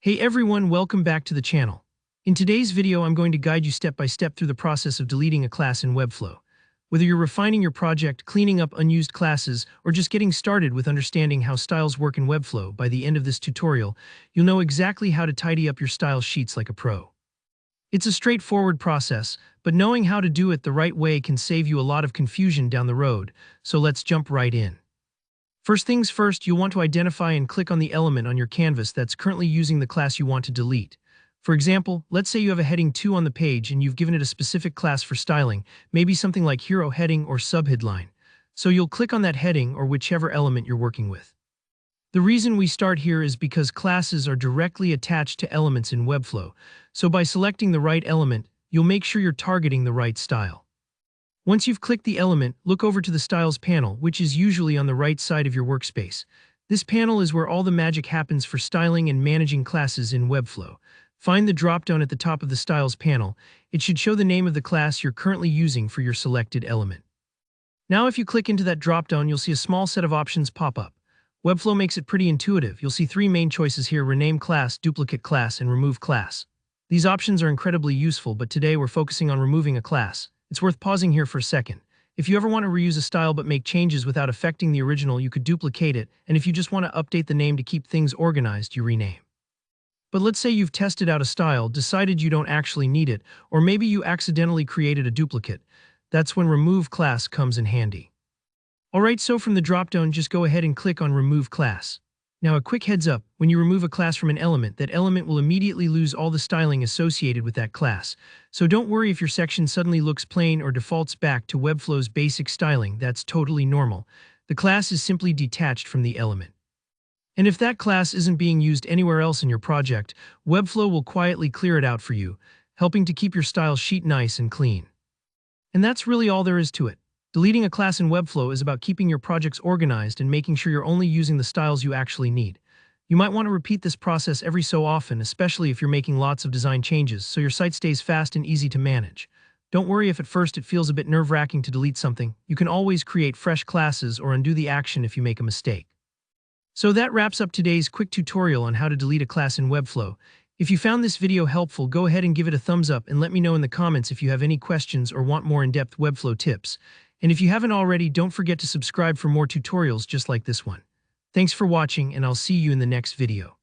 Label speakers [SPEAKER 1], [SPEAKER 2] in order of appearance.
[SPEAKER 1] Hey everyone, welcome back to the channel. In today's video, I'm going to guide you step by step through the process of deleting a class in Webflow. Whether you're refining your project, cleaning up unused classes, or just getting started with understanding how styles work in Webflow, by the end of this tutorial, you'll know exactly how to tidy up your style sheets like a pro. It's a straightforward process, but knowing how to do it the right way can save you a lot of confusion down the road, so let's jump right in. First things first, you'll want to identify and click on the element on your canvas that's currently using the class you want to delete. For example, let's say you have a heading 2 on the page and you've given it a specific class for styling, maybe something like hero heading or subheadline. So you'll click on that heading or whichever element you're working with. The reason we start here is because classes are directly attached to elements in Webflow, so by selecting the right element, you'll make sure you're targeting the right style. Once you've clicked the element, look over to the Styles panel, which is usually on the right side of your workspace. This panel is where all the magic happens for styling and managing classes in Webflow. Find the drop-down at the top of the Styles panel. It should show the name of the class you're currently using for your selected element. Now if you click into that drop-down, you'll see a small set of options pop up. Webflow makes it pretty intuitive. You'll see 3 main choices here: rename class, duplicate class, and remove class. These options are incredibly useful, but today we're focusing on removing a class. It's worth pausing here for a second. If you ever want to reuse a style but make changes without affecting the original, you could duplicate it, and if you just want to update the name to keep things organized, you rename. But let's say you've tested out a style, decided you don't actually need it, or maybe you accidentally created a duplicate. That's when remove class comes in handy. Alright, so from the dropdown, just go ahead and click on remove class. Now a quick heads up, when you remove a class from an element, that element will immediately lose all the styling associated with that class. So don't worry if your section suddenly looks plain or defaults back to Webflow's basic styling. That's totally normal. The class is simply detached from the element. And if that class isn't being used anywhere else in your project, Webflow will quietly clear it out for you, helping to keep your style sheet nice and clean. And that's really all there is to it. Deleting a class in Webflow is about keeping your projects organized and making sure you're only using the styles you actually need. You might want to repeat this process every so often, especially if you're making lots of design changes, so your site stays fast and easy to manage. Don't worry if at first it feels a bit nerve-wracking to delete something. You can always create fresh classes or undo the action if you make a mistake. So that wraps up today's quick tutorial on how to delete a class in Webflow. If you found this video helpful, go ahead and give it a thumbs up and let me know in the comments if you have any questions or want more in-depth Webflow tips. And if you haven't already, don't forget to subscribe for more tutorials just like this one. Thanks for watching, and I'll see you in the next video.